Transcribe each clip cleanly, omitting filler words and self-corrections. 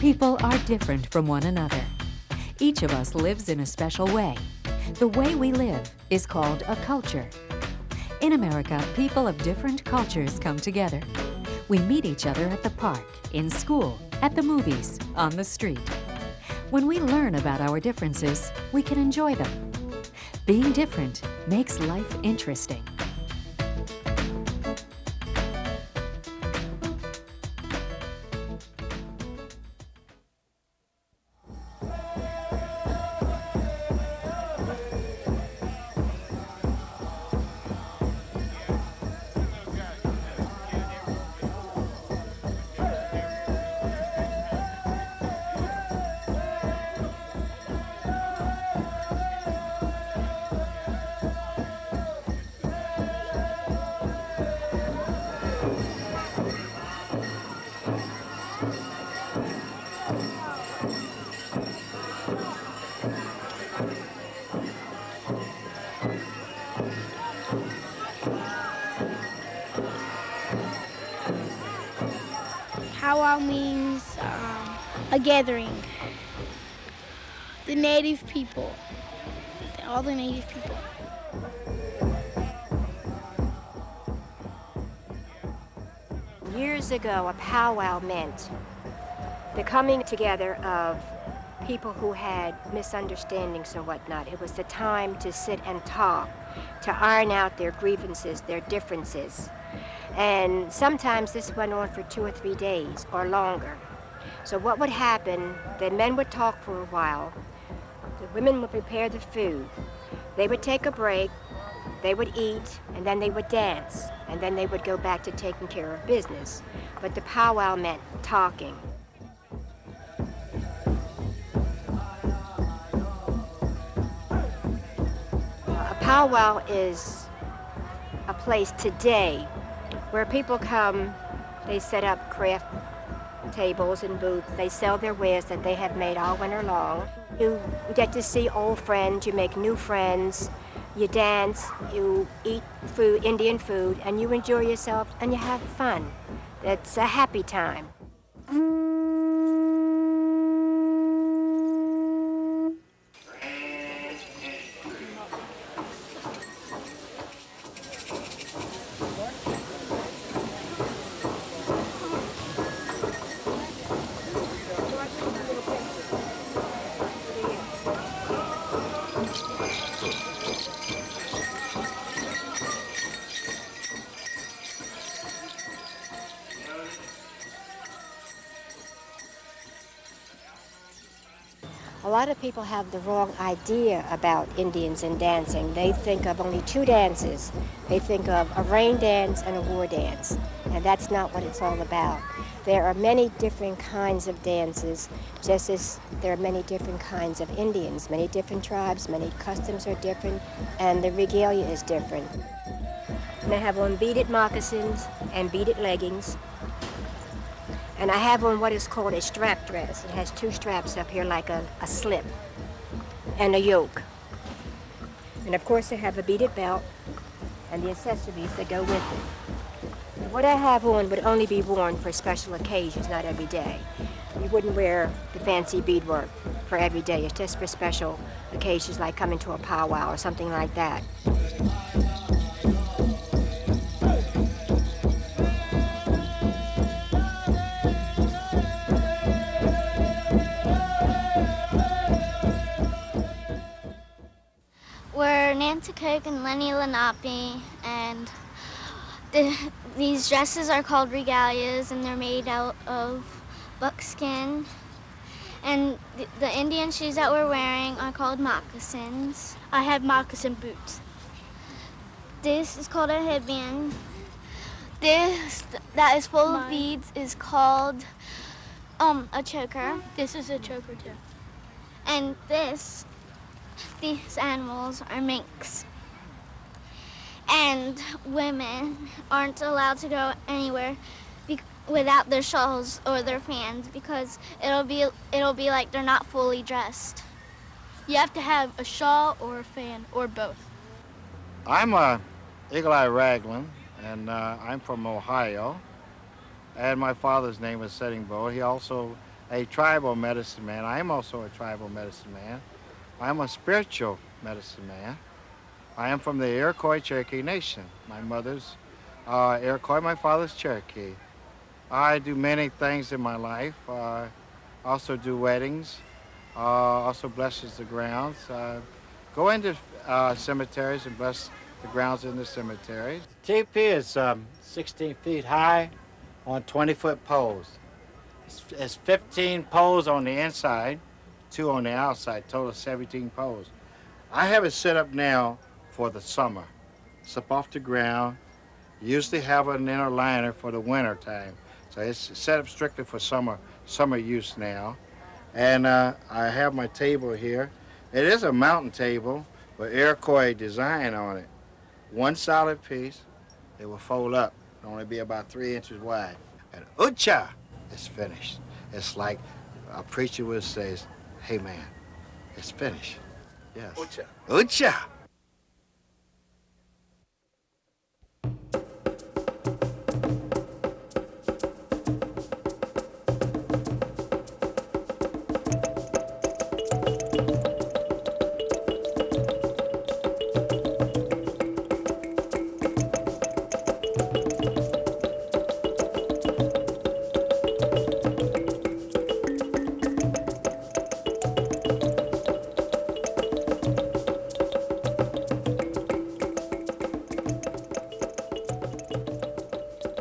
People are different from one another. Each of us lives in a special way. The way we live is called a culture. In America, people of different cultures come together. We meet each other at the park, in school, at the movies, on the street. When we learn about our differences, we can enjoy them. Being different makes life interesting. Powwow means a gathering. The native people, all the native people. Years ago, a powwow meant the coming together of people who had misunderstandings and whatnot. It was the time to sit and talk, to iron out their grievances, their differences. And sometimes this went on for 2 or 3 days or longer. So what would happen, the men would talk for a while, the women would prepare the food, they would take a break, they would eat, and then they would dance, and then they would go back to taking care of business. But the powwow meant talking. A powwow is a place today where people come, they set up craft tables and booths, they sell their wares that they have made all winter long. You get to see old friends, you make new friends, you dance, you eat food, Indian food, and you enjoy yourself and you have fun. It's a happy time. A lot of people have the wrong idea about Indians and dancing. They think of only 2 dances. They think of a rain dance and a war dance, and that's not what it's all about. There are many different kinds of dances, just as there are many different kinds of Indians, many different tribes, many customs are different, and the regalia is different. And I have on beaded moccasins and beaded leggings. And I have on what is called a strap dress. It has 2 straps up here like a slip and a yoke. And of course I have a beaded belt and the accessories that go with it. What I have on would only be worn for special occasions, not every day. You wouldn't wear the fancy beadwork for every day. It's just for special occasions like coming to a powwow or something like that. We're Nancy Cook and Lenny Lenape, and these dresses are called regalias, and they're made out of buckskin. And the Indian shoes that we're wearing are called moccasins. I have moccasin boots. This is called a headband. This that is full of beads is called a choker. This is a choker too. And these animals are minks. And women aren't allowed to go anywhere without their shawls or their fans because it'll be like they're not fully dressed. You have to have a shawl or a fan or both. I'm Eagle Eye Raglan, and I'm from Ohio. And my father's name was Setting Bow. He also a tribal medicine man. I am also a tribal medicine man. I am a spiritual medicine man. I am from the Iroquois Cherokee Nation. My mother's Iroquois, my father's Cherokee. I do many things in my life. Also do weddings. Also blesses the grounds. Go into cemeteries and bless the grounds in the cemeteries. TP is 16 feet high on 20-foot poles. It's 15 poles on the inside, 2 on the outside, total 17 poles. I have it set up now for the summer. It's up off the ground. Usually have an inner liner for the winter time. So it's set up strictly for summer use now. And I have my table here. It is a mountain table with Iroquois design on it. One solid piece. It will fold up. It'll only be about 3 inches wide. And ucha is finished. It's like a preacher would say, hey man, it's finished. Yes. Ucha. Ucha.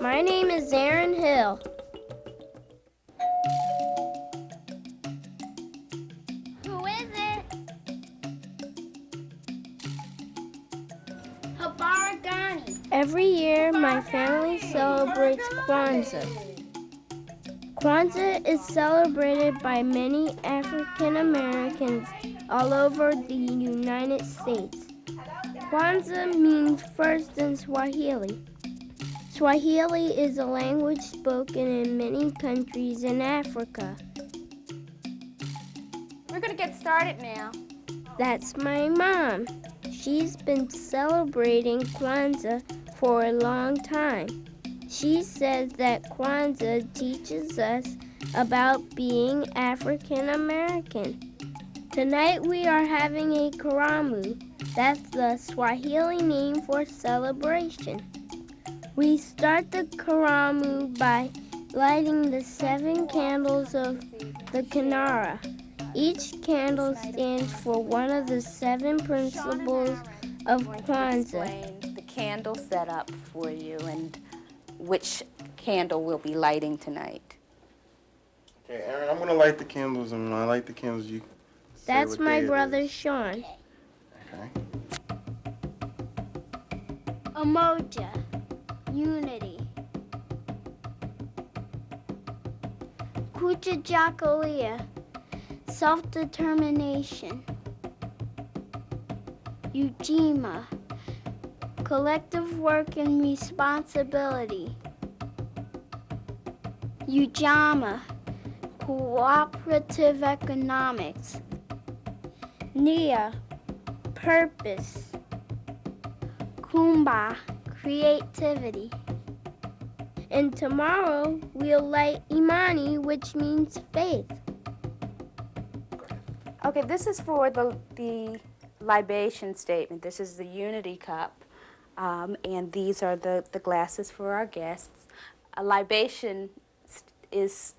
My name is Aaron Hill. Who is it? Habaragani. Every year, my family celebrates Kwanzaa. Kwanzaa is celebrated by many African Americans all over the United States. Kwanzaa means first in Swahili. Swahili is a language spoken in many countries in Africa. We're gonna get started now. That's my mom. She's been celebrating Kwanzaa for a long time. She says that Kwanzaa teaches us about being African American. Tonight we are having a karamu. That's the Swahili name for celebration. We start the karamu by lighting the 7 candles of the kinara. Each candle stands for one of the 7 principles of Kwanzaa. Explain the candle setup for you and which candle we'll be lighting tonight. Okay, Aaron, I'm gonna light the candles, and when I light the candles, you say That's what my day it brother is. Sean. Okay. Umoja, unity. Kuchajakalia, self-determination. Ujima, collective work and responsibility. Ujama, cooperative economics. Nia, purpose. Kumba, creativity. And tomorrow we'll light Imani, which means faith. Okay, this is for the libation statement. This is the unity cup, and these are the glasses for our guests. A libation is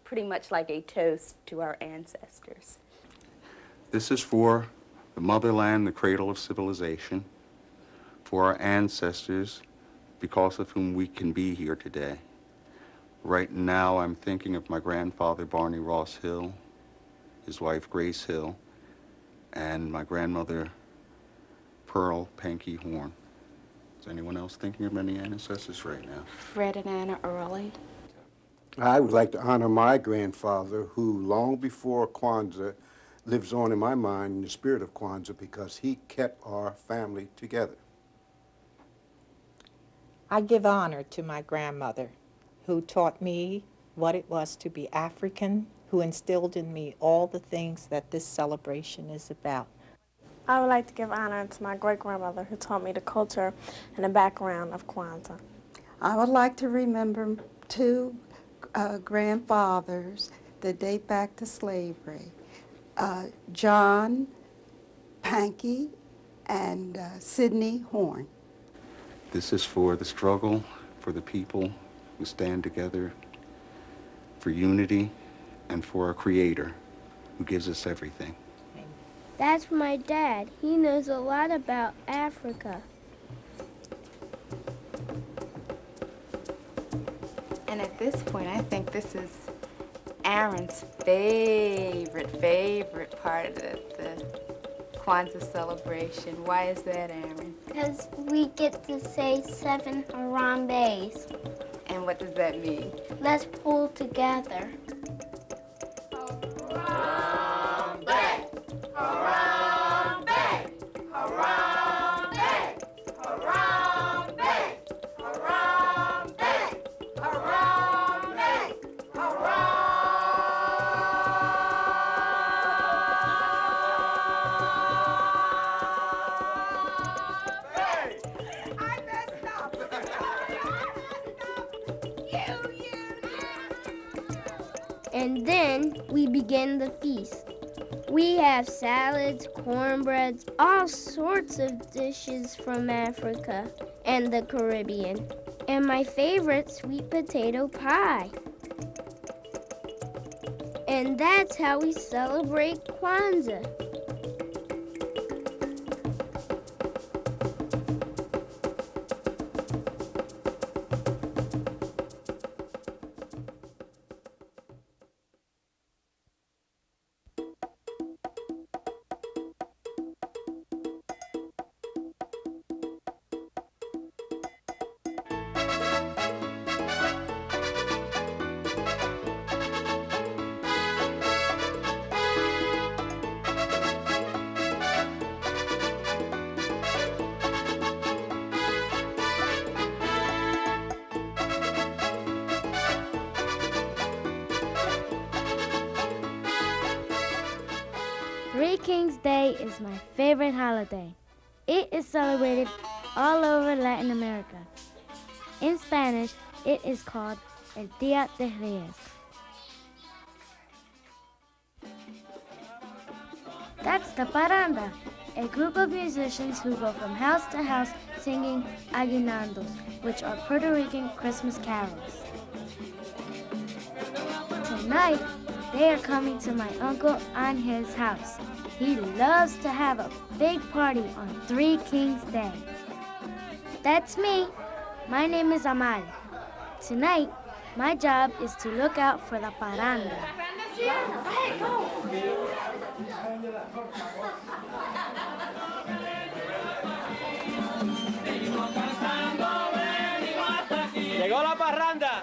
pretty much like a toast to our ancestors. This is for the motherland, the cradle of civilization, for our ancestors, because of whom we can be here today. Right now, I'm thinking of my grandfather, Barney Ross Hill, his wife, Grace Hill, and my grandmother, Pearl Pankey Horn. Is anyone else thinking of any ancestors right now? Fred and Anna Early. I would like to honor my grandfather, who long before Kwanzaa lives on in my mind in the spirit of Kwanzaa because he kept our family together. I give honor to my grandmother, who taught me what it was to be African, who instilled in me all the things that this celebration is about. I would like to give honor to my great-grandmother, who taught me the culture and the background of Kwanzaa. I would like to remember 2 grandfathers that date back to slavery. John Pankey and Sidney Horn. This is for the struggle, for the people who stand together, for unity, and for our Creator, who gives us everything. That's my dad. He knows a lot about Africa. And at this point, I think this is Aaron's favorite part of the Kwanzaa celebration. Why is that, Aaron? Because we get to say 7 Harambes. And what does that mean? Let's pull together. And then we begin the feast. We have salads, cornbreads, all sorts of dishes from Africa and the Caribbean. And my favorite, sweet potato pie. And that's how we celebrate Kwanzaa. Three Kings Day is my favorite holiday. It is celebrated all over Latin America. In Spanish, it is called El Día de Reyes. That's the parranda, a group of musicians who go from house to house singing aguinaldos, which are Puerto Rican Christmas carols. Tonight, they are coming to my uncle Angel's house. He loves to have a big party on Three Kings Day. That's me. My name is Amal. Tonight, my job is to look out for the parranda. Llegó la parranda.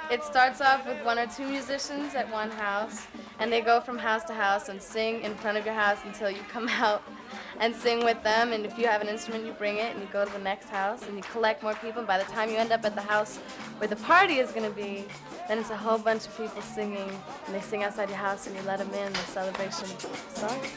It starts off with 1 or 2 musicians at one house, and they go from house to house and sing in front of your house until you come out and sing with them. And if you have an instrument, you bring it, and you go to the next house, and you collect more people. And by the time you end up at the house where the party is going to be, then it's a whole bunch of people singing, and they sing outside your house, and you let them in, and the celebration starts.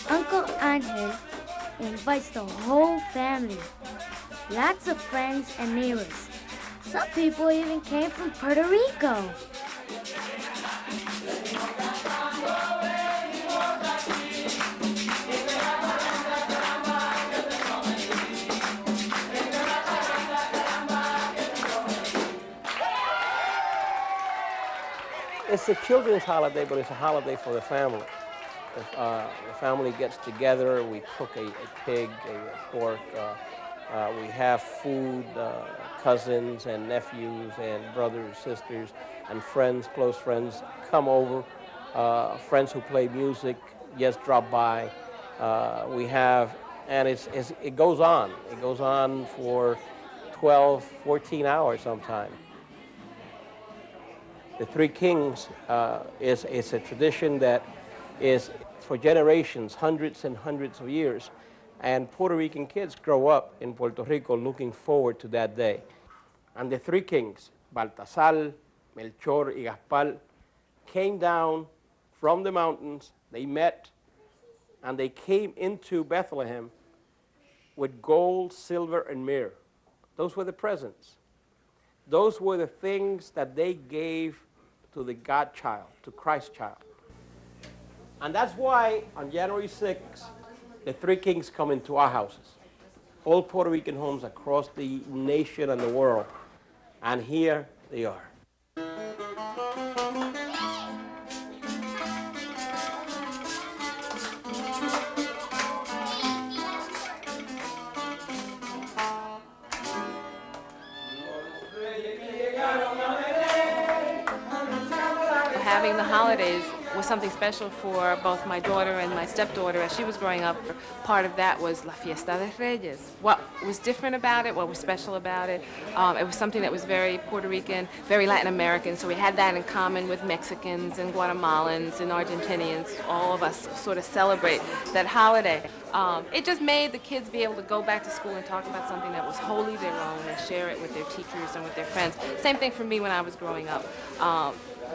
Uncle Angel invites the whole family, lots of friends and neighbors. Some people even came from Puerto Rico. It's a children's holiday, but it's a holiday for the family. The family gets together, we cook a pig, a pork, we have food, cousins and nephews and brothers, sisters, and friends, close friends come over, friends who play music just drop by. We have, and it goes on. It goes on for 12, 14 hours sometimes. The Three Kings is a tradition that is for generations, hundreds and hundreds of years. And Puerto Rican kids grow up in Puerto Rico looking forward to that day. And the Three Kings, Baltasar, Melchor y Gaspar, came down from the mountains. They met, and they came into Bethlehem with gold, silver, and myrrh. Those were the presents. Those were the things that they gave to the God child, to Christ child. And that's why on January 6th, the three kings come into our houses. All Puerto Rican homes across the nation and the world. And here they are. Having the holidays was something special for both my daughter and my stepdaughter as she was growing up. Part of that was La Fiesta de Reyes. What was different about it, what was special about it, it was something that was very Puerto Rican, very Latin American, so we had that in common with Mexicans and Guatemalans and Argentinians. All of us sort of celebrate that holiday. It just made the kids be able to go back to school and talk about something that was wholly their own and share it with their teachers and with their friends. Same thing for me when I was growing up.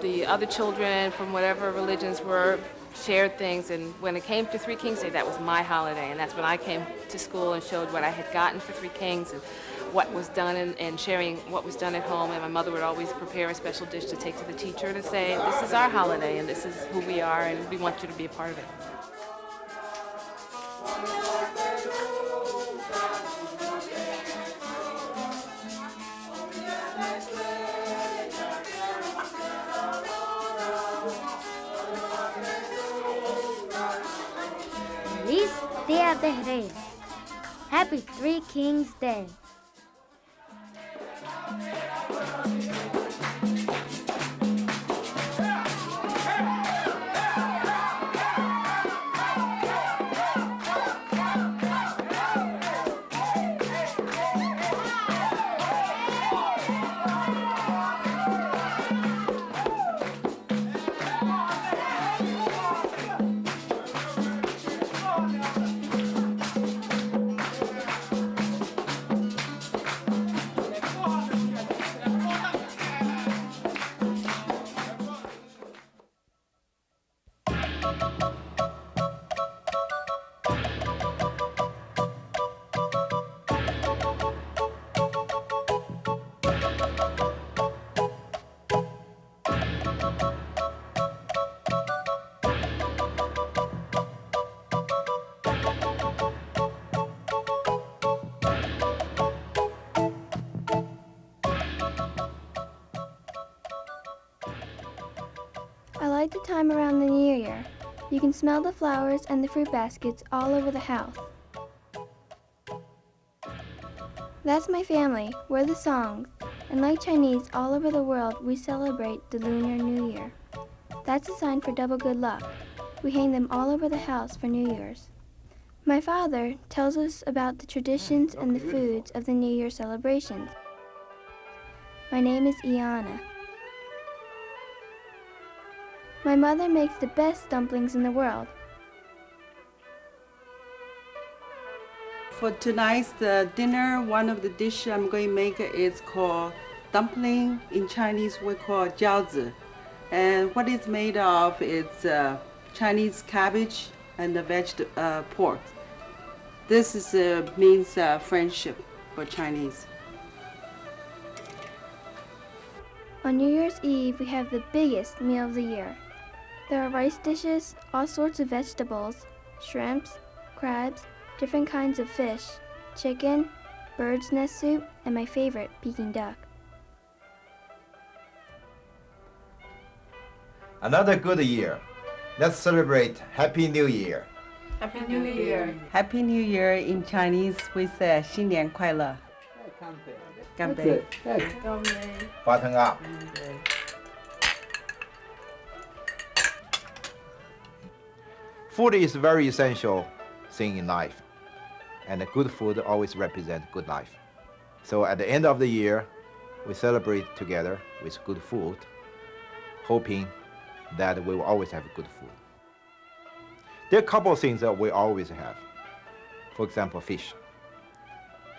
The other children from whatever religions were shared things, and when it came to Three Kings Day, that was my holiday, and that's when I came to school and showed what I had gotten for Three Kings and what was done, and sharing what was done at home. And my mother would always prepare a special dish to take to the teacher to say, this is our holiday and this is who we are and we want you to be a part of it. Feliz Dia de Reyes. Happy Three Kings Day. I like the time around the New Year. You can smell the flowers and the fruit baskets all over the house. That's my family. We're the Songs. And like Chinese all over the world, we celebrate the Lunar New Year. That's a sign for double good luck. We hang them all over the house for New Year's. My father tells us about the traditions and the foods of the New Year celebrations. My name is Iana. My mother makes the best dumplings in the world. For tonight's dinner, one of the dishes I'm going to make is called dumpling. In Chinese, we call jiaozi. And what it's made of is Chinese cabbage and the pork. This means friendship for Chinese. On New Year's Eve, we have the biggest meal of the year. There are rice dishes, all sorts of vegetables, shrimps, crabs, different kinds of fish, chicken, bird's nest soup, and my favorite, Peking duck. Another good year. Let's celebrate Happy New Year. Happy New Year. Happy New Year in Chinese, we say 新年快乐. 干杯. Button up. Food is a very essential thing in life, and good food always represents good life. So at the end of the year, we celebrate together with good food, hoping that we will always have good food. There are a couple of things that we always have. For example, fish.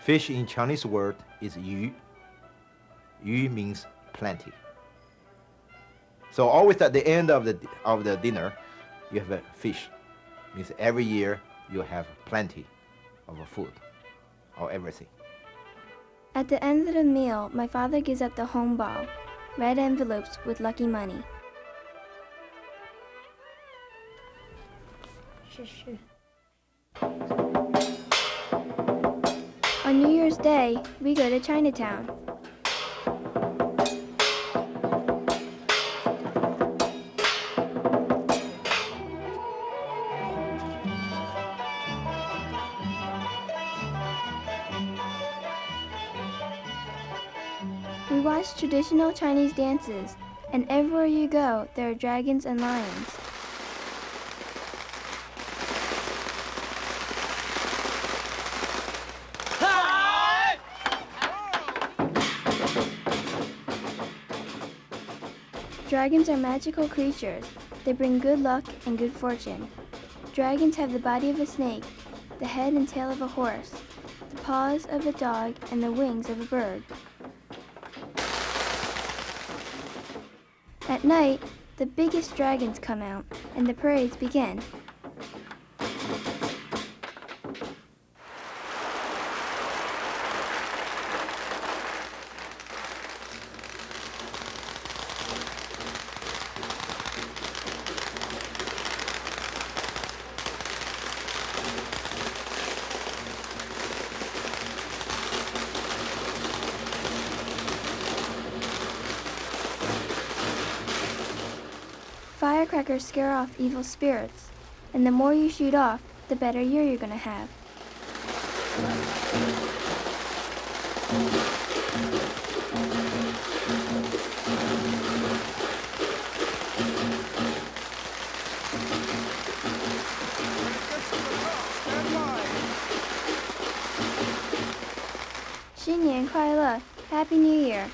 Fish in Chinese word is yu. Yu means plenty. So always at the end of the dinner, you have a fish. Means every year you have plenty of food or everything. At the end of the meal, my father gives up the home ball, red envelopes with lucky money. On New Year's Day, we go to Chinatown. We watch traditional Chinese dances, and everywhere you go, there are dragons and lions. Dragons are magical creatures. They bring good luck and good fortune. Dragons have the body of a snake, the head and tail of a horse, the paws of a dog, and the wings of a bird. At night, the biggest dragons come out, and the parades begin. Firecrackers scare off evil spirits, and the more you shoot off, the better year you're gonna have. Xinnian 快乐, Happy New Year!